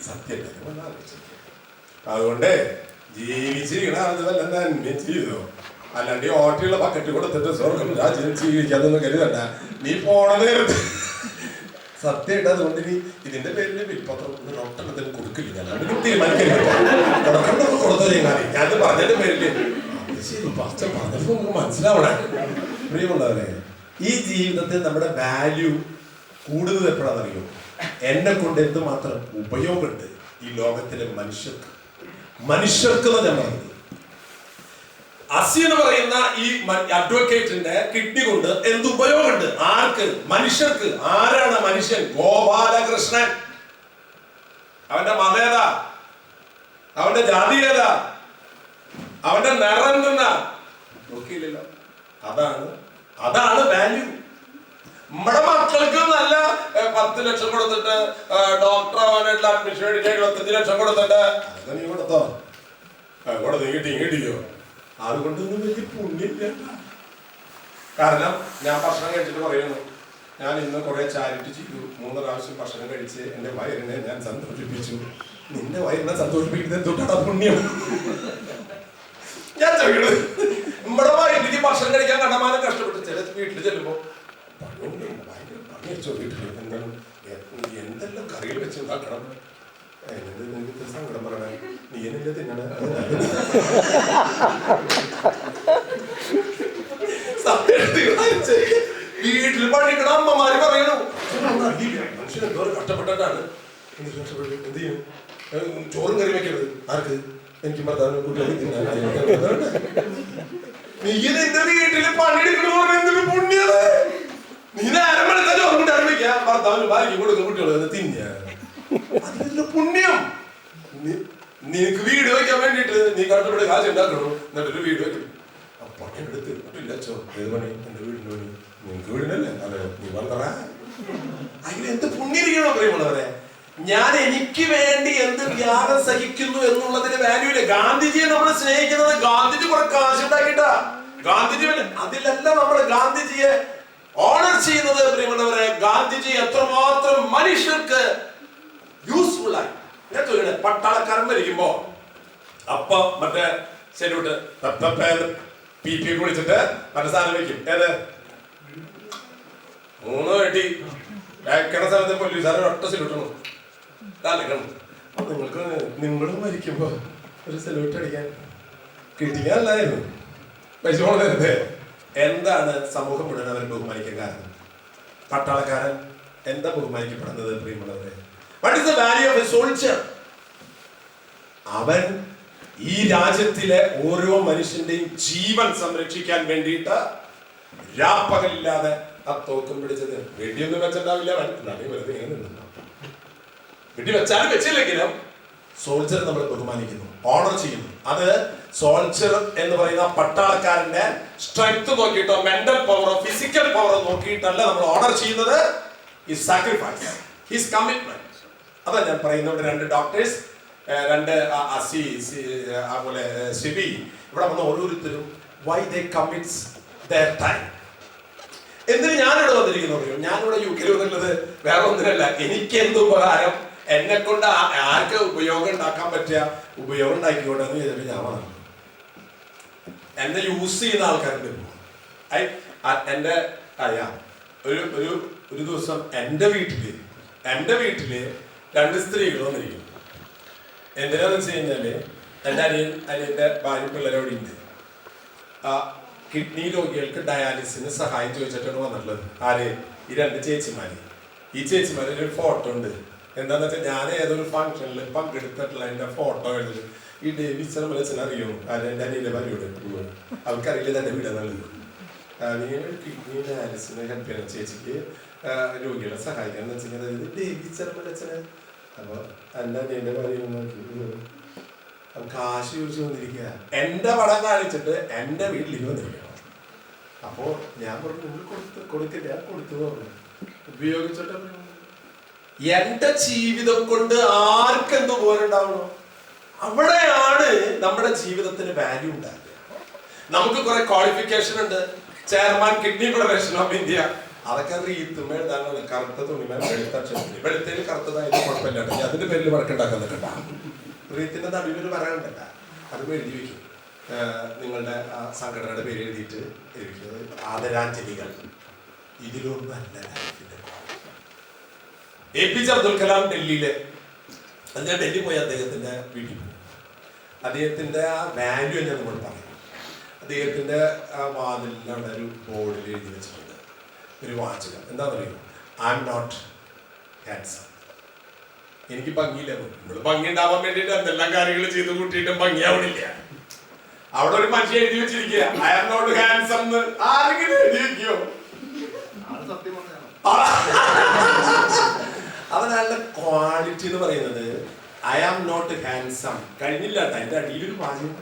സത്യം. അതുകൊണ്ട് ജീവിച്ചിരിക്കണ അത് വല്ല നന്മ ചെയ്തോ, അല്ലാണ്ട് ഓട്ടിയുള്ള ബക്കറ്റ് കൊടുത്തിട്ട് സ്വർഗം രാജ്യം ജീവിക്കാതൊന്നും കരുതണ്ട. നീ പോണ നേരത്ത് സത്യമായിട്ട്. അതുകൊണ്ട് നീ ഇതിന്റെ പേരിൽ വിൽപ്പത്രം ഡോക്ടറിന് കൊടുക്കില്ല. ഞാൻ അതിന് തീരുമാനിക്കില്ല. കൊടുത്തോ ചെങ്ങാതി, ഞാനത് പറഞ്ഞതിന്റെ പേരില് ശരി പച്ച പറഞ്ഞപ്പോ നമുക്ക് മനസ്സിലാവണേ. പ്രിയമുള്ളവരെ, ഈ ജീവിതത്തിൽ നമ്മുടെ വാല്യൂ കൂടുതൽ എപ്പോഴാണെന്നറിയോ? എന്നെ കൊണ്ട് എന്തുമാത്രം ഉപയോഗമുണ്ട് ഈ ലോകത്തിലെ മനുഷ്യർക്ക് ഞാൻ പറഞ്ഞത്. അസി എന്ന് പറയുന്ന ഈ അഡ്വക്കേറ്റിന്റെ കിഡ്നി കൊണ്ട് എന്ത് ഉപയോഗമുണ്ട്? ആർക്ക്? മനുഷ്യർക്ക്. ആരാണ് മനുഷ്യൻ? ഗോപാലകൃഷ്ണൻ. അവന്റെ മതേതാ? അവന്റെ ജാതി ഏതാ? അവന്റെ നിറം നിന്ന നോക്കിയില്ലല്ലോ. അതാണ് വാല്യൂ. നമ്മുടെ മക്കൾക്ക് നല്ല 10 ലക്ഷം കൊടുത്തിട്ട് ഡോക്ടർ ആവാനായിട്ടുള്ള അഡ്മിഷൻ മേടിക്കാൻ 75 ലക്ഷം കൊടുത്തിട്ട് അതൊക്കെ നീ കൊടുത്തോ, കൂടെ നീ കിട്ടിയോ? അതുകൊണ്ടൊന്നും വലിയ പുണ്യമില്ല. കാരണം ഞാൻ ഭക്ഷണം കഴിച്ചിട്ട് പറയുന്നു, ഞാൻ ഇന്ന് കുറെ ചാരിറ്റി ചെയ്തു, 3 പ്രാവശ്യം ഭക്ഷണം കഴിച്ച് എന്റെ വയറിനെ ഞാൻ സന്തോഷിപ്പിച്ചു. നിന്റെ വയറിനെ സന്തോഷിപ്പിക്കുന്നത് എന്തുകൊണ്ടാണ് പുണ്യം? ഞാൻ ചോദിക്കണത്, നമ്മുടെ വയറ്റിലേക്ക് ഭക്ഷണം കഴിക്കാൻ കണ്ടമാനം കഷ്ടപ്പെട്ടു. ചില വീട്ടിൽ ചെല്ലുമ്പോ ഭയങ്കര വീട്ടില് എന്തെല്ലാം കറികൾ വെച്ച് ഉണ്ടാക്കണം. നിനക്ക് സങ്കടം പറയണേ, നീ എന്നെ തിന്നണ. വീട്ടിൽ പണിക്കണ അമ്മമാര് പറയണു, മനുഷ്യൻ എന്തോ കഷ്ടപ്പെട്ടിട്ടാണ്. എന്ത് ചെയ്യും? ചോറും കറി വെക്കരുത്. ആർക്ക്? എനിക്ക് ഭർത്താവിനെ കുട്ടികളെ തിന്നാൻ. നീ നിന്റെ വീട്ടില് പണിയെടുക്കണോ? എന്തൊരു പുണ്യത്! നീ നേരം വെളുത്ത ചോറും കൂട്ടാൻ വെക്കാം, ഭർത്താവിന് ഭാര്യയ്ക്ക് കൊടുക്കുന്ന കുട്ടികളെ തിന്ന. അതിന്റെ പുണ്യം. നിനക്ക് വീട് വയ്ക്കാൻ വേണ്ടിട്ട് നീ കഷ്ടപ്പെട്ട് കാശ് ഉണ്ടാക്കണോ? എന്നിട്ടൊരു വീട് വെക്കണം. പണിയെടുത്ത് ഇല്ലച്ചോ, ഏത് പണി? എന്റെ വീടിന്റെ പണി. നിനക്ക് വീടിനല്ലേ? അതെ, നീ പറഞ്ഞ അതിൽ എന്ത് പുണ്യിരിക്കണോ? പറയുമ്പോളവരെ, ഞാൻ എനിക്ക് വേണ്ടി എന്ത് ത്യാഗം സഹിക്കുന്നു എന്നുള്ളതിന് വാല്യൂ ഇല്ല. ഗാന്ധിജിയെ നമ്മൾ സ്നേഹിക്കുന്നത് ഗാന്ധിജി കുറെ കാശുണ്ടാക്കിട്ടാ. ഗാന്ധിജി അതിലല്ല നമ്മൾ ഗാന്ധിജിയെ ഓണർ ചെയ്യുന്നത്. പ്രിയമുള്ളവരെ, ഗാന്ധിജി എത്രമാത്രം മനുഷ്യർക്ക് യൂസ്ഫുൾ ആയി. ഞാൻ ചോദിക്കണേ, പട്ടാളക്കാരൻ മരിക്കുമ്പോ അപ്പൊ മറ്റേ സെല്യൂട്ട് PP വിളിച്ചിട്ട് മറ്റേ സാധനം വെക്കും. ഏത്? 3 വെട്ടി വെക്കണ സ്ഥലത്ത് പോലീസുകാരൻ ഒറ്റ സെല്യൂട്ടണം. നിങ്ങളും മരിക്കുമ്പോ ഒരു സെല്യൂട്ട് അടിക്കാൻ കിട്ടിയാലായിരുന്നു പൈസ നേരത്തെ. എന്താണ് സമൂഹം മുഴുവൻ അവരെ ബഹുമാനിക്കാൻ കാരണം? പട്ടാളക്കാരൻ എന്താ ബഹുമാനിക്കപ്പെടുന്നത്? പ്രിയമുള്ളവരെ, what is the value of A soldier? അവൻ ഈ രാജ്യത്തിലെ ഓരോ മനുഷ്യന്റെയും ജീവൻ സംരക്ഷിക്കാൻ വേണ്ടിയിട്ട് രാപ്പകലില്ലാതെ ആ തോക്കം പിടിച്ചത്. വെടിയൊന്നും വെച്ചിട്ടാവില്ല, വെറുതെ ഇങ്ങനെ നിന്നു. വെടി വെച്ചാലും വെച്ചില്ലെങ്കിലും സോൾജർ നമ്മൾ ബഹുമാനിക്കുന്നു, ഓണർ ചെയ്യുന്നു. അത് സോൾജർ എന്ന് പറയുന്ന പട്ടാളക്കാരന്റെ സ്ട്രെങ്ത് നോക്കിയിട്ടോ മെന്റൽ പവറോ ഫിസിക്കൽ പവറോ നോക്കിയിട്ടല്ല നമ്മൾ ഓണർ ചെയ്യുന്നത്. ഈ സാക്രിഫൈസ്, ഹിസ് കമ്മിറ്റ്മെന്റ്. അതാ ഞാൻ പറയുന്നത്. 2 ഡോക്ടേഴ്സ്, 2 അസി, അതുപോലെ സിബി, ഇവിടെ വന്ന ഓരോരുത്തരും why they commits their time. എന്തിന് ഞാനിവിടെ വന്നിരിക്കുന്നു? ഞാനിവിടെ UK വന്നിട്ടുള്ളത് വേറെ ഒന്നിനല്ല. എനിക്ക് എന്ത് ഉപകാരം, എന്നെ കൊണ്ട് ആർക്ക് ഉപയോഗം ഉണ്ടാക്കാൻ പറ്റിയ ഉപയോഗം ഉണ്ടാക്കിക്കോട്ടെ എന്ന് ചെയ്തിട്ട് ഞാൻ വന്നു. എന്നെ യൂസ് ചെയ്യുന്ന ആൾക്കാരുണ്ട്. എന്റെ ഒരു ദിവസം എന്റെ വീട്ടില് 2 സ്ത്രീകൾ വന്നിരിക്കും. എന്തിനാന്ന് വെച്ച് കഴിഞ്ഞാല് എന്റെ അനിയന്റെ ഭാര്യ പിള്ളേരോടെ ഉണ്ട്. കിഡ്നി രോഗികൾക്ക് ഡയാലിസിന് സഹായം ചോദിച്ചിട്ടാണ് വന്നിട്ടുള്ളത്. ആര്? ഈ 2 ചേച്ചിമാര്. ഈ ചേച്ചിമാരുടെ ഒരു ഫോട്ടോ ഉണ്ട്. എന്താന്ന് വെച്ചാൽ ഞാൻ ഏതൊരു ഫംഗ്ഷനിൽ പങ്കെടുത്തിട്ടുള്ള എന്റെ ഫോട്ടോ എഴുതി ഈ ഡേവിഡ് വിളിച്ചനെ അറിയോ? എന്റെ അനിയന്റെ ഭാര്യയോട് അവർക്കറിയില്ല എന്റെ വീട് എന്നുള്ളത്. കിഡ്നി ഡയാലിസിന് ഹെൽപ്പ് ചെയ്യണം ചേച്ചിക്ക്, രോഗികളെ സഹായിക്കാന്ന് വെച്ചാൽ ഡേവിഡ് വിളിച്ചനെ. അപ്പൊ എന്റെ അനിയന്റെ ഭാര്യ കാശ് ചോദിച്ചു വന്നിരിക്കുക. എന്റെ പടം കാണിച്ചിട്ട് എന്റെ വീട്ടിലേക്ക് വന്നിരിക്കണം. അപ്പോ ഞാൻ പറഞ്ഞു, കൊടുക്കില്ല, കൊടുത്തു പറഞ്ഞു. ഉപയോഗിച്ചിട്ട് എന്റെ ജീവിതം കൊണ്ട് ആർക്കെന്ത് പോരുണ്ടാവണോ അവിടെയാണ് നമ്മുടെ ജീവിതത്തിന് വാല്യൂ ഉണ്ടാകുക. നമുക്ക് കുറെ ക്വാളിഫിക്കേഷൻ ഉണ്ട്. Chairman kidney federation of India, അതൊക്കെ റീത്തുമ്മ എഴുതാനാണ്. കറുത്ത തുണിമ വെളുത്ത അക്ഷരത്തിൽ, വെളുത്തേല് കറുത്തതായാലും കുഴപ്പമില്ല കേട്ടോ. ഞാൻ അതിന്റെ പേരിൽ വഴക്കുണ്ടാക്കാൻ നിൽക്കണ്ട. റീത്തിന്റെ നടുവിലൊരു വരാനുണ്ടല്ല, അത് എഴുതി വെക്കും. നിങ്ങളുടെ ആ സംഘടനയുടെ പേര് എഴുതിയിട്ട് എഴുതിക്കുന്നത് ആദരാഞ്ജലികൾ. ഇതിലൊന്നല്ല ലൈഫിന്റെ. APJ അബ്ദുൽ കലാം ഡൽഹിയിലെ, ഞാൻ ഡൽഹി പോയി അദ്ദേഹത്തിന്റെ വീട്ടിൽ പോയി. അദ്ദേഹത്തിന്റെ ആ വാല്യൂ എന്ന് നമ്മൾ പറയും. അദ്ദേഹത്തിന്റെ ആ വാതിലിലാണ് ഒരു ബോർഡിൽ എഴുതി വെച്ചിട്ടുണ്ട് ഒരു വാചകം. എന്താ പറയുക? I am not handsome. എനിക്ക് ഭംഗിയില്ല. നമ്മൾ ഭംഗി ഉണ്ടാവാൻ വേണ്ടിയിട്ട് എന്തെല്ലാം കാര്യങ്ങൾ ചെയ്ത് കൂട്ടിയിട്ടും ഭംഗിയാവണില്ല. അവിടെ ഒരു മനുഷ്യ എഴുതി വെച്ചിരിക്കുക ഐ ആം നോട്ട് ഹാൻസം എന്ന്. ആരെങ്കിലും എഴുതി വെക്കോ? അതിനുള്ള ക്വാളിറ്റി എന്ന് പറയുന്നത് ഐ ആം നോട്ട് ഹാൻസം കഴിഞ്ഞില്ല. അതിന്റെ അടിയിലൊരു വാചകം,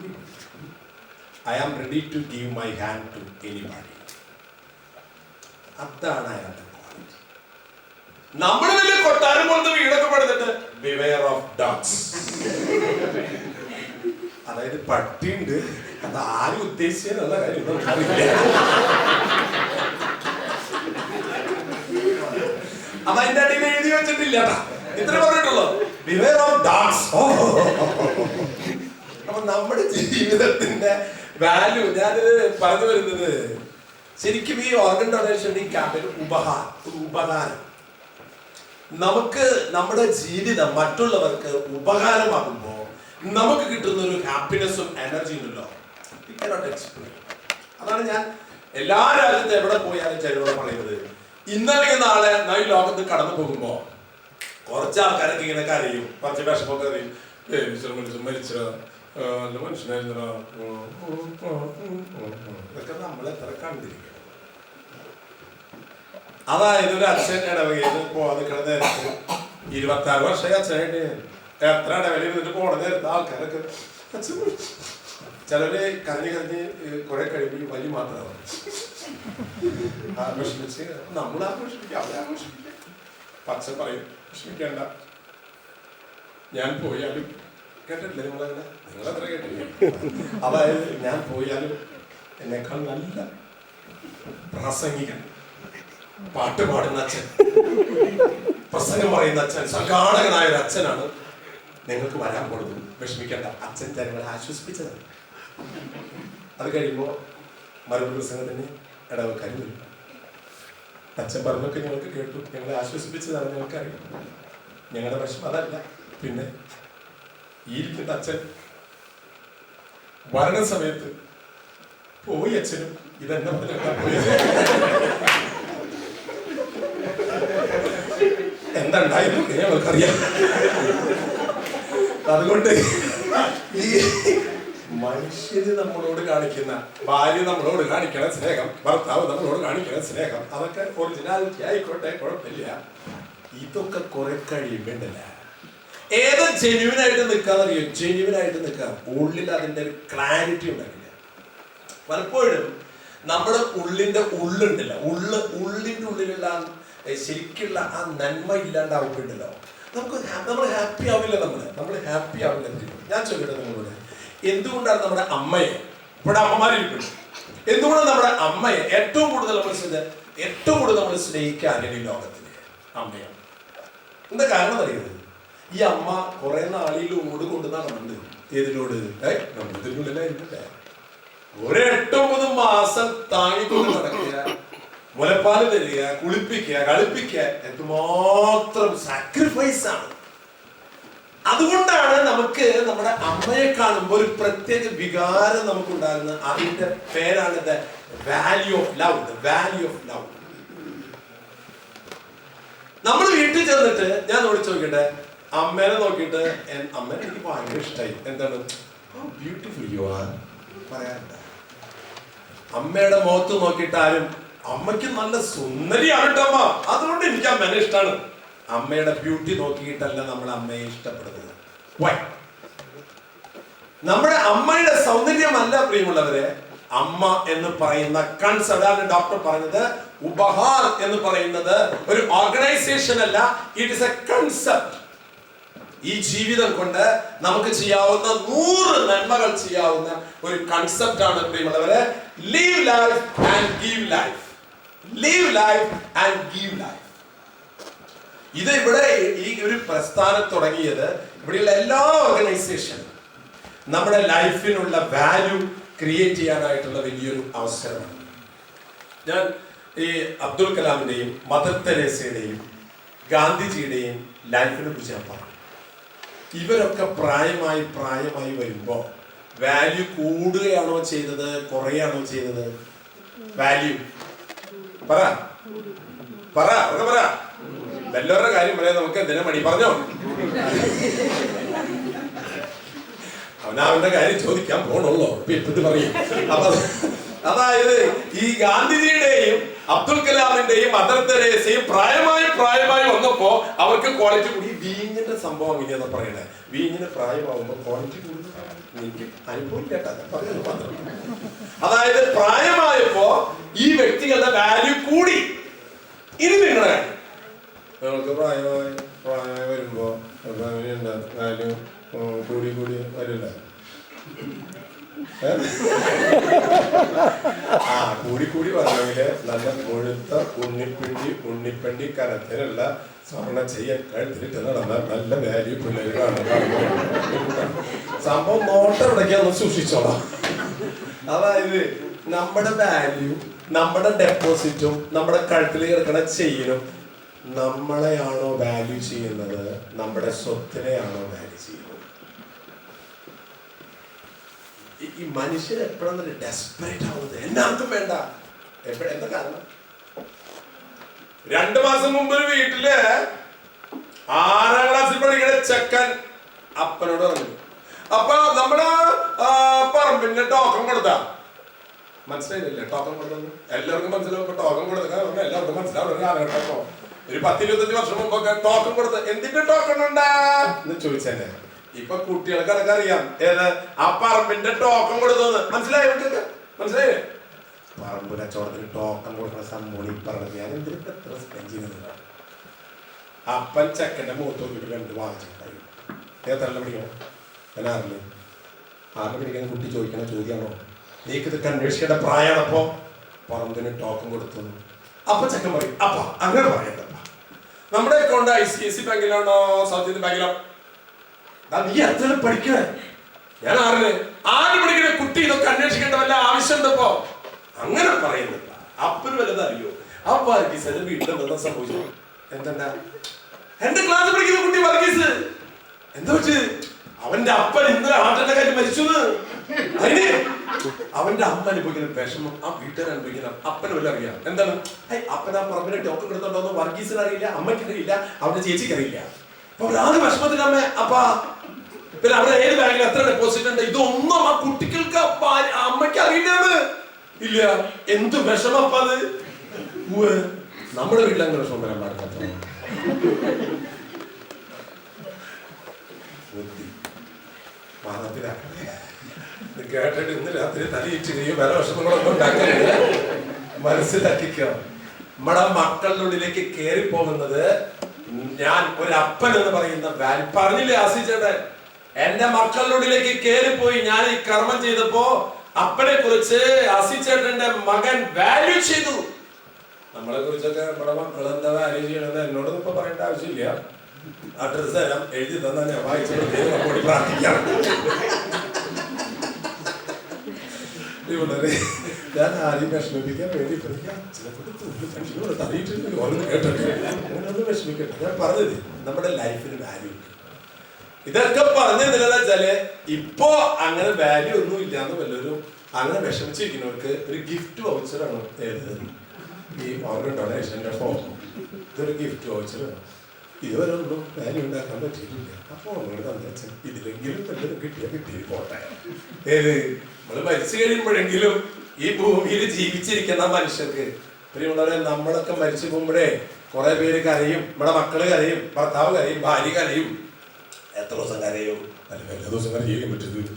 I am ready to give my hand to anybody. അതാണ് അയാളുടെ ക്വാളിറ്റി. നമ്മൾ വലിയ കൊട്ടാരം പോലത്തെ വീടൊക്കെ പണിതിട്ട് ബിവെയർ ഓഫ് ഡോഗ്സ്, അതായത് പട്ടിയുണ്ട്. അത് ആരും ഉദ്ദേശിച്ചെന്നുള്ള കാര്യം നമുക്കറിയില്ല. അത് അതിന്റെ അടിയിൽ എഴുതി വെച്ചിട്ടില്ല. ഇത്ര പറഞ്ഞിട്ടുള്ളൂ, ബിവെയർ ഓഫ് ഡോഗ്സ്. അപ്പൊ നമ്മുടെ ജീവിതത്തിന്റെ വാല്യൂ ഞാനിത് പറഞ്ഞു വരുന്നത്, ശരിക്കും ഈ ഓർഗൻ ഡൊണേഷൻ ഈ ക്യാമ്പിന് ഉപകാരം, നമുക്ക് നമ്മുടെ ജീവിതം മറ്റുള്ളവർക്ക് ഉപകാരമാകുമ്പോൾ നമുക്ക് കിട്ടുന്ന ഒരു ഹാപ്പിനെസ്സും എനർജിയും ഉണ്ടല്ലോ, വി കാനോട്ട് എക്സ്പ്ലെയിൻ. അതാണ് ഞാൻ എല്ലാ രാജ്യത്തും എവിടെ പോയാലും ചിലരോട് പറയുന്നത്. ഇന്നല്ലെങ്കിൽ നാളെ ഈ ലോകത്ത് കടന്നു പോകുമ്പോ കുറച്ച് ആൾക്കാരൊക്കെ ഇങ്ങനെ കരയും, കുറച്ച് വിഷമൊക്കെ അറിയും, മരിച്ച മനുഷ്യനായിരുന്നോ, ഇതൊക്കെ നമ്മൾ എത്ര കണ്ടിരിക്കണം. അതായത് ഒരു അച്ഛൻ ഇടവകയിൽ പോകാൻ നിൽക്കുന്ന നേരത്ത് 26 വർഷമായി അച്ഛനായിട്ട് എത്ര ഇടവകയിൽ ഇരുന്നിട്ട് പോണ നേരത്തെ ആൾക്കാരൊക്കെ അച്ഛൻ, ചിലര് കരഞ്ഞ് കുറെ കഴിയുമ്പോൾ വലിയ മാത്രമാണ് ആഘോഷിച്ച് നമ്മൾ ആഘോഷിപ്പിക്കുക, അവരെ ആഘോഷിപ്പിക്കുക. അച്ഛൻ പറയും വിഷമിക്കേണ്ട, ഞാൻ പോയാലും, കേട്ടിട്ടില്ലേ നിങ്ങളങ്ങനെ? നിങ്ങളത്ര കേട്ടില്ലേ? അതായത് ഞാൻ പോയാലും എന്നെക്കാൾ നല്ല പ്രാസംഗികൻ, പാട്ട് പാടുന്ന അച്ഛൻ, പ്രസംഗം പറയുന്ന അച്ഛൻ, സംഘാടകനായ ഒരു അച്ഛനാണ് നിങ്ങൾക്ക് വരാൻ പോകുന്നത്. വിഷമിക്കേണ്ട, അച്ഛൻ ജനങ്ങളെ ആശ്വസിപ്പിച്ചതാണ്. അത് കഴിയുമ്പോ മറുപടി പ്രസംഗത്തിന് ഇടവക്കാർ വരും. അച്ഛൻ പറഞ്ഞൊക്കെ ഞങ്ങൾക്ക് കേട്ടു, ഞങ്ങളെ ആശ്വസിപ്പിച്ചതാണ്, ഞങ്ങൾക്കറിയാം, ഞങ്ങളുടെ വിഷമം അതല്ല. പിന്നെ ഈ ഇരിക്കുന്ന അച്ഛൻ വരണ സമയത്ത് പോയി അച്ഛനും ഇതെന്നെ പോയത് എന്തുണ്ടായിരുന്നു ഞങ്ങൾക്കറിയാം. അതുകൊണ്ട് ഈ മനുഷ്യന് നമ്മളോട് കാണിക്കുന്ന, ഭാര്യ നമ്മളോട് കാണിക്കണ സ്നേഹം, ഭർത്താവ് നമ്മളോട് കാണിക്കണ സ്നേഹം, അതൊക്കെ ഒറിജിനാലിറ്റി ആയിക്കോട്ടെ, കുഴപ്പമില്ല. ഇതൊക്കെ കുറെ കഴിയുമ്പോണ്ടല്ല ഏത് ജെന്യുവിനായിട്ട് നിൽക്കാന്നറിയോ? ജെന്യുവിനായിട്ട് നിൽക്കാം, ഉള്ളിൽ അതിന്റെ ഒരു ക്ലാരിറ്റി ഉണ്ടാവില്ല. പലപ്പോഴും നമ്മുടെ ഉള്ളിന്റെ ഉള്ളുണ്ടല്ലോ, ഉള്ളിന്റെ ഉള്ളിലുള്ള ശരിക്കുള്ള ആ നന്മ ഇല്ലാണ്ടാവുമ്പോണ്ടല്ലോ നമ്മൾ ഹാപ്പി ആവില്ല. നമ്മൾ ഹാപ്പി ആവില്ല. ഞാൻ ചോദിക്കട്ടെ നിങ്ങളോട്, എന്തുകൊണ്ടാണ് നമ്മുടെ അമ്മയെ, ഇവിടെ അമ്മമാരിരിക്കും, എന്തുകൊണ്ടാണ് നമ്മുടെ അമ്മയെ ഏറ്റവും കൂടുതൽ നമ്മൾ സ്നേഹിക്കാൻ ഈ ലോകത്തില് അമ്മയാണ്? എന്താ കാരണം അറിയുന്നത്? ഈ അമ്മ കുറെ നാളിൽ ഓട് കൊണ്ട് നടന്നുണ്ട്. ഏതിനോട്? നമ്മളിതിനുള്ളിലായിരുന്നില്ലേ? ഒരു 8-9 മാസം താങ്ങിക്കൊണ്ട് നടക്കുക, മുലപ്പാല് തരിക, കുളിപ്പിക്കുക, കളിപ്പിക്കുക, എന്തുമാത്രം സാക്രിഫൈസ് ആണ്. അതുകൊണ്ടാണ് നമുക്ക് നമ്മുടെ അമ്മയെ കാണുമ്പോൾ ഒരു പ്രത്യേക വികാരം നമുക്കുണ്ടാകുന്നത്. അതിന്റെ പേരാണ് the value of love. The value of love. നമ്മൾ വീട്ടിൽ ചെന്നിട്ട് ഞാൻ നോക്കി ചോദിക്കട്ടെ, അമ്മേനെ നോക്കിയിട്ട് അമ്മേനെ എനിക്ക് ഭയങ്കര ഇഷ്ടമായി, എന്താണ് ബ്യൂട്ടിഫുൾ യു ആർ പറയാറുണ്ട്. അമ്മയുടെ മുഖത്ത് നോക്കിയിട്ട് ആരും അമ്മയ്ക്ക് നല്ല സുന്ദരിയാണ് കേട്ടോ അമ്മ, അതുകൊണ്ട് എനിക്ക് അമ്മേനെ ഇഷ്ടമാണ്. അമ്മയുടെ ബ്യൂട്ടി നോക്കിയിട്ടല്ല നമ്മൾ അമ്മയെ ഇഷ്ടപ്പെടുന്നത്. നമ്മുടെ അമ്മയുടെ സൗന്ദര്യമല്ല പ്രിയമുള്ളവരെ അമ്മ എന്ന് പറയുന്ന കൺസെപ്റ്റ്. അതാണ് ഡോക്ടർ പറഞ്ഞത്, ഉപഹാർ എന്ന് പറയുന്നത് ഒരു ഓർഗനൈസേഷൻ അല്ല, ഇറ്റ് ഇസ് എ കൺസെപ്റ്റ്. ഈ ജീവിതം കൊണ്ട് നമുക്ക് ചെയ്യാവുന്ന 100 നന്മകൾ ചെയ്യാവുന്ന ഒരു കൺസെപ്റ്റ് ആണ് പ്രിയമുള്ളവരെ. Leave life and give life. live life and give life. ഇത് ഇവിടെ ഈ ഒരു പ്രസ്ഥാനം തുടങ്ങിയത് ഇവിടെയുള്ള എല്ലാ ഓർഗനൈസേഷനും നമ്മുടെ ലൈഫിനുള്ള വാല്യൂ ക്രിയേറ്റ് ചെയ്യാനായിട്ടുള്ള വലിയൊരു അവസരമാണ്. ഞാൻ ഈ അബ്ദുൽ കലാമിന്റെയും മദർ തെരേസയുടെയും ഗാന്ധിജിയുടെയും ലൈഫിനെ കുറിച്ച് ഞാൻ പറഞ്ഞു. ഇവരൊക്കെ പ്രായമായി വരുമ്പോൾ വാല്യൂ കൂടുകയാണോ ചെയ്തത്, കുറയാണോ ചെയ്തത്? വാല്യൂ പറ എല്ലാവരുടെ കാര്യം പറയാൻ നമുക്ക് എന്തിനാ മണി പറഞ്ഞോ? അവനവന്റെ കാര്യം ചോദിക്കാൻ പോണുള്ളൂ, ഇപ്പൊ പറയും. അപ്പൊ അതായത് ഈ ഗാന്ധിജിയുടെയും അബ്ദുൽ കലാമിന്റെയും മദർ തെരേസയും പ്രായമായി വന്നപ്പോ അവർക്ക് ക്വാളിറ്റി കൂടി. വീഞ്ഞിന്റെ സംഭവം അങ്ങനെയാന്ന് പറയണേ. വീഞ്ഞിന് പ്രായമാകുമ്പോ ക്വാളിറ്റി കൂടുതൽ. എനിക്ക് അനുഭവം കേട്ടാ പറയുന്നത് മാത്രം. അതായത് പ്രായമായപ്പോ ഈ വ്യക്തികളുടെ വാല്യൂ കൂടി. ഇനി നിങ്ങളുടെ കാര്യം, നിങ്ങൾക്ക് പ്രായമായി വരുമ്പോ വാല്യൂ കൂടി വരില്ല. കൂടി പറഞ്ഞെങ്കില് നല്ല മുഴുത്ത ഉണ്ണിപ്പണ്ടി കനത്തിനുള്ള സ്വർണ്ണ ചെയ്യാൻ കഴുത്തിലിട്ട് നടന്ന നല്ല വാല്യൂ പിള്ളേരാണ്. സംഭവം നോട്ടം ഇടയ്ക്കൊന്ന് സൂക്ഷിച്ചോളാം. അതായത് നമ്മുടെ വാല്യൂ, നമ്മുടെ ഡെപ്പോസിറ്റും നമ്മുടെ കഴുത്തിൽ കിടക്കണ ചെയിനും നമ്മളെയാണോ വാല്യൂ ചെയ്യുന്നത്, നമ്മുടെ സ്വത്തിനെയാണോ വാല്യൂ ചെയ്യുന്നത്? ഈ മനുഷ്യർ എപ്പോഴാണ് ഡെസ്പറേറ്റ് ആവുന്നത്? എല്ലാവർക്കും വേണ്ട. എന്താ കാരണം? 2 മാസം മുമ്പ് ഒരു വീട്ടില് 6ാം ക്ലാസ്സിൽ പഠിക്കുന്ന ചെക്കൻ അപ്പനോട് പറഞ്ഞു, അപ്പൊ നമ്മള് പറമ്പിന്റെ ടോക്കൺ കൊടുത്താ. മനസ്സിലായില്ലേ ടോക്കൺ കൊടുത്തു? എല്ലാവർക്കും മനസ്സിലാവും. ടോക്കൺ കൊടുത്ത എല്ലാവർക്കും മനസ്സിലാവും. കാലഘട്ടം ഒരു 10-25 വർഷം മുമ്പൊക്കെ ടോക്കൺ കൊടുത്ത. എന്തിന്റെ ടോക്കൺ ഉണ്ടാ എന്ന് ചോദിച്ചെന്നെ. ഇപ്പൊ കുട്ടികൾക്ക് അതൊക്കെ അറിയാം. ഏത് ആ പറമ്പിന്റെ ടോക്കൺ കൊടുത്തത് മനസ്സിലായോ? മനസ്സിലായേ? പറമ്പ് കച്ചവടത്തിന് ടോക്കൺ കൊടുക്കുന്ന സംഭവം ഈ പറഞ്ഞത്. ഞാൻ എന്തിനും എത്ര സ്പെൻഡ് ചെയ്യുന്നത്? അപ്പൻ ചെക്കന്റെ മുഖത്ത് നോക്കിയിട്ട് 2 വാങ്ങിച്ചു പറയും. എത്രല്ല പഠിക്കണം? ഞാൻ 6ൽ പഠിക്കാൻ കുട്ടി ചോദിക്കുന്ന ചോദ്യമാണോ? നീക്ക് ഇതൊക്കെ അന്വേഷിക്കേണ്ട പ്രായമാണപ്പോ. പറമ്പിന് ടോക്കൺ കൊടുത്തു. അപ്പൊ ചെക്കൻ പറയും, അപ്പ അങ്ങനെ പറയണ്ടപ്പ, നമ്മുടെ അക്കൗണ്ട് ICIC ബാങ്കിലാണോ സൗത്ത് ഇന്ത്യൻ ബാങ്കിലാണോ? നീ എത്ര പഠിക്കണേ? ഞാൻ 6 പഠിക്കണ കുട്ടി ഇതൊക്കെ അന്വേഷിക്കേണ്ട വല്ല ആവശ്യമുണ്ടപ്പോ? അങ്ങനെ പറയുന്നില്ല. അപ്പന് വല്ലത് അറിയോ? ആ വർഗീസ് എന്റെ വീട്ടിൽ എന്താ സംഭവിച്ചു? എന്താ എന്റെ ക്ലാസ് പഠിക്കുന്ന കുട്ടി വർഗീസ് എന്താ വെച്ച്? അവന്റെ അപ്പൻ ഇന്നലെ ഹാർട്ട് അറ്റാക്ക് മരിച്ചു. അതിന് അവന്റെ അമ്മ അനുഭവിക്കുന്ന വിഷമം ആ വീട്ടുകാർ അനുഭവിക്കുന്ന അപ്പന് വല്ല അറിയാം. എന്താണ്? അപ്പൻ ആ പറമ്പിനെ ടോക്കൺ കൊടുത്തോണ്ടോ വർഗീസിന് അറിയില്ല, അമ്മയ്ക്ക് അറിയില്ല, അവന്റെ ചേച്ചിക്ക് അറിയില്ല. അപ്പൊ ഒരാള് വിഷമത്തിൽ അമ്മ അപ്പ പിന്നെ അവിടെ ഏത് ബാങ്കിൽ എത്ര ഡെപ്പോസിറ്റ് ഉണ്ട് ഇതൊന്നും ആ കുട്ടികൾക്ക് അമ്മയ്ക്ക് അറിയില്ലെന്ന് ഇല്ല. എന്ത് വിഷമപ്പ അത്? നമ്മുടെ വീട്ടിൽ അങ്ങനെ വിഷമം വരാൻ പാടില്ല. കേട്ടിട്ട് ഇന്ന് രാത്രി തലയിച്ച് നീ വേറെ വിഷമങ്ങളൊന്നും ഉണ്ടാക്കില്ല. മനസ്സിലാക്കിക്കോ. നമ്മുടെ മക്കളുടെ ഉള്ളിലേക്ക് കയറി പോകുന്നത് ഞാൻ ഒരു അപ്പൻ എന്ന് പറയുന്ന വാല്യൂ പറഞ്ഞില്ലേ ആസിച്ചേട്ടൻ? എന്റെ മക്കളുടെ ഉള്ളിലേക്ക് കയറിപ്പോയി. ഞാൻ ഈ കർമ്മം ചെയ്തപ്പോ അപ്പനെ കുറിച്ച് ആസിച്ചേട്ടന്റെ മകൻ വാല്യൂ ചെയ്തു. നമ്മളെ കുറിച്ചൊക്കെ നമ്മുടെ മക്കൾ എന്താ വാല്യൂ ചെയ്യണമെന്ന് എന്നോടൊന്നും ഇപ്പൊ പറയേണ്ട ആവശ്യമില്ല. അഡ്രസ് തരാം, എഴുതി തന്നാൽ ഞാൻ വായിച്ചു പ്രാർത്ഥിക്കാം. ഞാൻ ആരെയും വിഷമിപ്പിക്കാൻ വേണ്ടി അങ്ങനെയൊന്നും വിഷമിക്കട്ടെ. ഞാൻ പറഞ്ഞത് നമ്മുടെ ലൈഫിന് വാല്യൂ ഉണ്ട്. ഇതൊക്കെ പറഞ്ഞതിലെന്ന് വെച്ചാല് ഇപ്പോ അങ്ങനെ വാല്യൂ ഒന്നും ഇല്ലാന്ന് വല്ലവരും അങ്ങനെ വിഷമിച്ചിരിക്കുന്നവർക്ക് ഒരു ഗിഫ്റ്റ് വൗച്ചറാണ്. ഏത് ഈ ഓർഗൻ ഡൊണേഷന്റെ ഫോം. ഇതൊരു ഗിഫ്റ്റ് വൗച്ചറാണ്. ഇതുവരെ ഒന്നും വാല്യൂ ഉണ്ടാക്കാൻ പറ്റിയിട്ടില്ല. അപ്പൊ നമ്മളോട് തന്നേച്ച ഇതിലെങ്കിലും വല്ലതും കിട്ടിയ പോട്ടെ. ഏത് നമ്മള് മരിച്ചു കഴിയുമ്പോഴെങ്കിലും ഈ ഭൂമിയിൽ ജീവിച്ചിരിക്കുന്ന മനുഷ്യർക്ക് പ്രിയമുള്ളവരെ, നമ്മളൊക്കെ മരിച്ചു പോകുമ്പോഴേ കുറെ പേര് കരയും. നമ്മുടെ മക്കള് കരയും, ഭർത്താവ് കരയും, ഭാര്യ കരയും. എത്ര ദിവസം കരയും? അല്ല എല്ലാ ദിവസം കരയും പറ്റുന്നത്.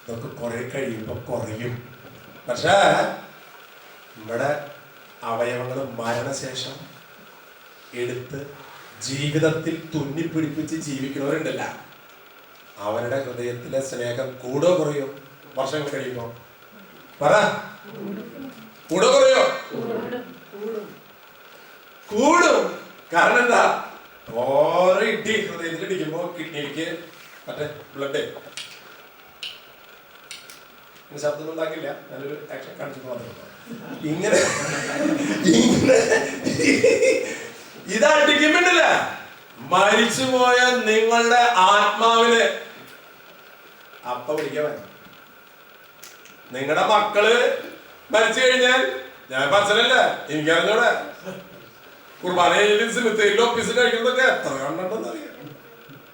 ഇതൊക്കെ കുറെ കഴിയുമ്പോ കുറയും. പക്ഷേ നമ്മുടെ അവയവങ്ങൾ മരണശേഷം എടുത്ത് ജീവിതത്തിൽ തുന്നിപ്പിടിപ്പിച്ച് ജീവിക്കുന്നവരുണ്ടല്ല, അവരുടെ ഹൃദയത്തിലെ സ്നേഹം കൂടോ കുറയോ? വർഷങ്ങൾ കഴിയുമ്പോ പറ, കൂടോ കുറയോ? കൂടും. കാരണം എന്താ, ഓരോ ഇടി ഹൃദയത്തിലിടിക്കുമ്പോ കിഡ്നിക്ക് മറ്റേ ബ്ലഡ് ശബ്ദം ഉണ്ടാക്കില്ല, നല്ലൊരു ആക്ഷൻ കാണിച്ചിട്ട് വന്നിട്ടുണ്ടോ ഇങ്ങനെ ഇതടിക്കുമ്പോണ്ടല്ല മരിച്ചുപോയ നിങ്ങളുടെ ആത്മാവിന് അപ്പ വിളിക്കാൻ. നിങ്ങളുടെ മക്കള് മരിച്ചു കഴിഞ്ഞാൽ ഞാൻ പറഞ്ഞല്ല, എനിക്കറിഞ്ഞൂടെ കുർബാനയിൽ സിമിത്തേരിയിൽ ഓഫീസിൽ കഴിക്കുന്നതൊക്കെ എത്ര കണ്ടെന്ന് അറിയാം.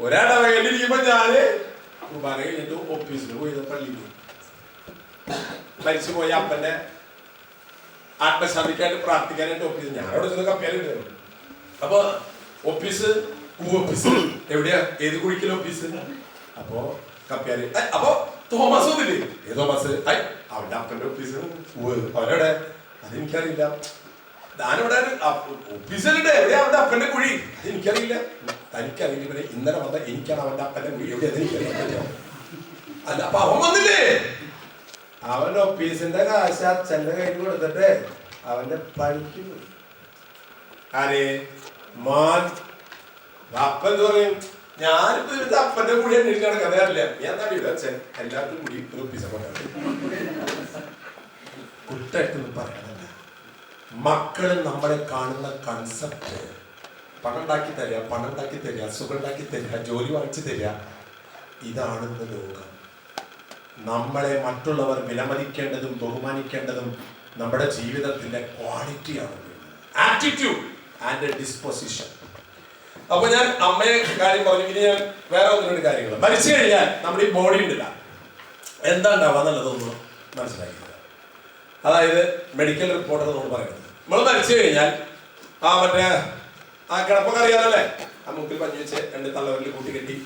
ഒരിടവകയിലിരിക്കുമ്പോ ഞാന് കുർബാന കഴിഞ്ഞിട്ട് ഓഫീസിൽ പോയി പള്ളിയിൽ മരിച്ചുപോയ അപ്പന്റെ ആത്മശാന്തിക്കായിട്ട് പ്രാർത്ഥിക്കാനായിട്ട് ഓഫീസ് ഞാൻ അവിടെ ചെന്ന് കപ്പിയാലുണ്ടായിരുന്നു. അപ്പൊ ഓഫീസ് എവിടെയാ, ഏത് കുഴിക്കൽ ഓഫീസ്? അപ്പൊ കപ്പ്യാര് അപ്പൊ തോമസ് ഒന്നില്ലേ, ഏ തോമസ് അവന്റെ അപ്പന്റെ ഓഫീസ് അവനവിടെ, അതെനിക്കറിയില്ല. ഞാനിവിടെ ഓഫീസിലുണ്ട്, എവിടെയാ അവന്റെ അപ്പന്റെ കുഴി? അതെനിക്കറിയില്ല. തനിക്കറിയില്ല, പിന്നെ ഇന്നലെ വന്ന എനിക്കാണ് അവന്റെ അപ്പന്റെ കുഴി എവിടെ, അതെനിക്കറിയാം. അല്ല അപ്പൊ അവൻ വന്നില്ലേ, അവന്റെ ഓഫീസിന്റെ കാശ് അച്ഛന്റെ കയ്യിൽ കൊടുത്തിട്ട് അവന്റെ പണിക്ക് പോയി. ആരെ മോൻ അപ്പൻ എന്ത് പറയും, ഞാനിപ്പോ ഇതിന്റെ അപ്പന്റെ കൂടി അന്വേഷിക്കാൻ കഥയറില്ല, ഞാൻ തടിയില്ല അച്ഛൻ എല്ലാവർക്കും കൂടി ഒരു ഓഫീസ കുട്ടായിട്ടൊന്നും പറയാനല്ല. മക്കള് നമ്മളെ കാണുന്ന കൺസെപ്റ്റ് പണം ഉണ്ടാക്കി തരിക, പണം ഉണ്ടാക്കി തരിക, സുഖം ഉണ്ടാക്കി തരിക, ജോലി വാങ്ങിച്ചു തരിക, ഇതാണെന്ന് ലോകം. നമ്മളെ മറ്റുള്ളവർ വിലമതിക്കേണ്ടതും ബഹുമാനിക്കേണ്ടതും നമ്മുടെ ജീവിതത്തിന്റെ ക്വാളിറ്റിയാണ്, ആറ്റിറ്റ്യൂഡ് ആൻഡ് ഡിസ്പൊസിഷൻ. അപ്പൊ ഞാൻ അമ്മയെ കാര്യം പറഞ്ഞു. ഇനി ഞാൻ വേറെ ഒന്നിനോട് കാര്യങ്ങൾ. മരിച്ചു കഴിഞ്ഞാൽ നമ്മുടെ ഈ ബോഡി ഉണ്ടല്ല, എന്താ ഉണ്ടാവാന്നുള്ളതൊന്നും മനസ്സിലാക്കില്ല. അതായത് മെഡിക്കൽ റിപ്പോർട്ടർ നമ്മൾ പറയുന്നത്, നമ്മൾ മരിച്ചു കഴിഞ്ഞാൽ മറ്റേ ആ കിടപ്പൊക്കെ അറിയാമല്ലേ, ആ മുക്കിൽ പഞ്ഞു വെച്ച് 2 തള്ളവരിൽ കൂട്ടിക്കെട്ടി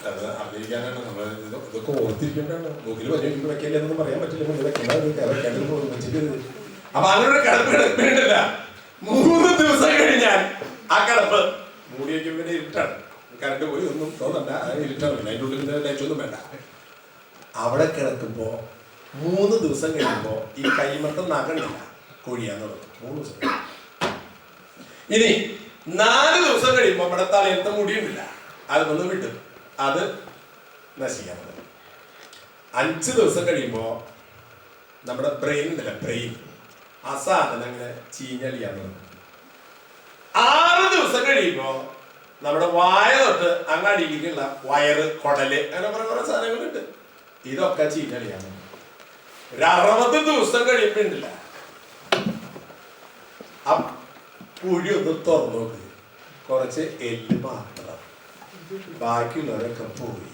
അത് അറിയിക്കാനാണ് നമ്മൾ ഇതൊക്കെ ഓർത്തിരിക്കേണ്ടതാണ്. മൂക്കിൽ പഞ്ഞു വെക്കല്ലേ എന്നൊന്നും പറയാൻ പറ്റില്ല, വെക്കേണ്ടത്. അപ്പൊ അങ്ങനെ ഒരു കിടപ്പില്ല. 3 ദിവസം കഴിഞ്ഞാൽ ആ കിടപ്പ് മൂടി വയ്ക്കുമ്പോൾ ഇരുട്ടാണ്, കറണ്ട് പോയി ഒന്നും തോന്നണ്ട, ഇരുട്ടാണ്, അതിൻ്റെ ഉള്ളിൽ ലൈറ്റൊന്നും വേണ്ട. അവിടെ കിടക്കുമ്പോ 3 ദിവസം കഴിയുമ്പോ ഈ കൈമത്തെ നഖമില്ല, കൊഴിയാന്നുള്ളത് 3 ദിവസം. ഇനി 4 ദിവസം കഴിയുമ്പോ നമ്മുടെ തലയത്തെ മുടിയുണ്ടില്ല, അതൊന്ന് വിട്ടു, അത് നശിക്കാൻ. 5 ദിവസം കഴിയുമ്പോ നമ്മുടെ ബ്രെയിൻ ഉണ്ടല്ല, ബ്രെയിൻ ആ സാധനം അങ്ങനെ ചീഞ്ഞളിയാൻ തുടങ്ങും. 6 ദിവസം കഴിയുമ്പോ നമ്മുടെ വായ തൊട്ട് അങ്ങടിയിലേക്കുള്ള വയറ്, കുടല്, അങ്ങനെ കുറെ സാധനങ്ങളുണ്ട്, ഇതൊക്കെ ചീഞ്ഞളിയാൻ. ഒരു 60 ദിവസം കഴിയുമ്പോണ്ടില്ല ആ കുഴി ഒന്ന് തുറന്നു നോക്ക്, കുറച്ച് എല്ല് മാത്രം, ബാക്കിയുള്ളവരൊക്കെ പോയി.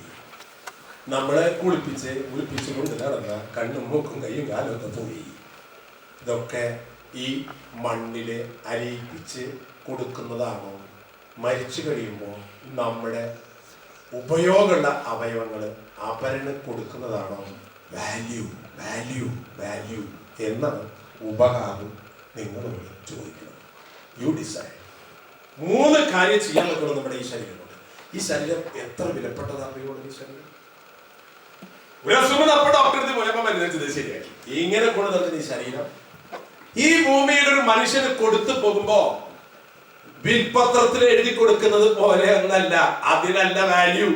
നമ്മളെ കുളിപ്പിച്ച് കൊണ്ട് നടന്ന കണ്ണും മൂക്കും കൈയും കാലും ഒക്കെ പോയി. ഇതൊക്കെ ഈ മണ്ണില് അലിയിപ്പിച്ച് കൊടുക്കുന്നതാണോ? മരിച്ചു കഴിയുമ്പോൾ നമ്മുടെ ഉപയോഗമുള്ള അവയവങ്ങൾ അപരന് കൊടുക്കുന്നതാണോ വാല്യൂ വാല്യൂ വാല്യൂ എന്നാണ് ഉപകാരം നിങ്ങളോട് ചോദിക്കുന്നത്. You decide. 3 കാര്യം ചെയ്യാൻ പറ്റുള്ളൂ നമ്മുടെ ഈ ശരീരത്തോട്. ഈ ശരീരം എത്ര വിലപ്പെട്ടതാണെന്നറിയോ? ഈ ശരീരം ഒരു അസുഖം നമ്മുടെ ഡോക്ടറെ പോയപ്പോ മരുന്ന് ശരിയാക്കി ഇങ്ങനെ കൊണ്ട് തന്നെ ഈ ശരീരം ഈ ഭൂമിയിൽ ഒരു മനുഷ്യന് കൊടുത്തു പോകുമ്പോ വിൽപത്രത്തിൽ എഴുതി കൊടുക്കുന്നത് പോലെ ഒന്നല്ല, അതിനല്ല വാല്യൂ.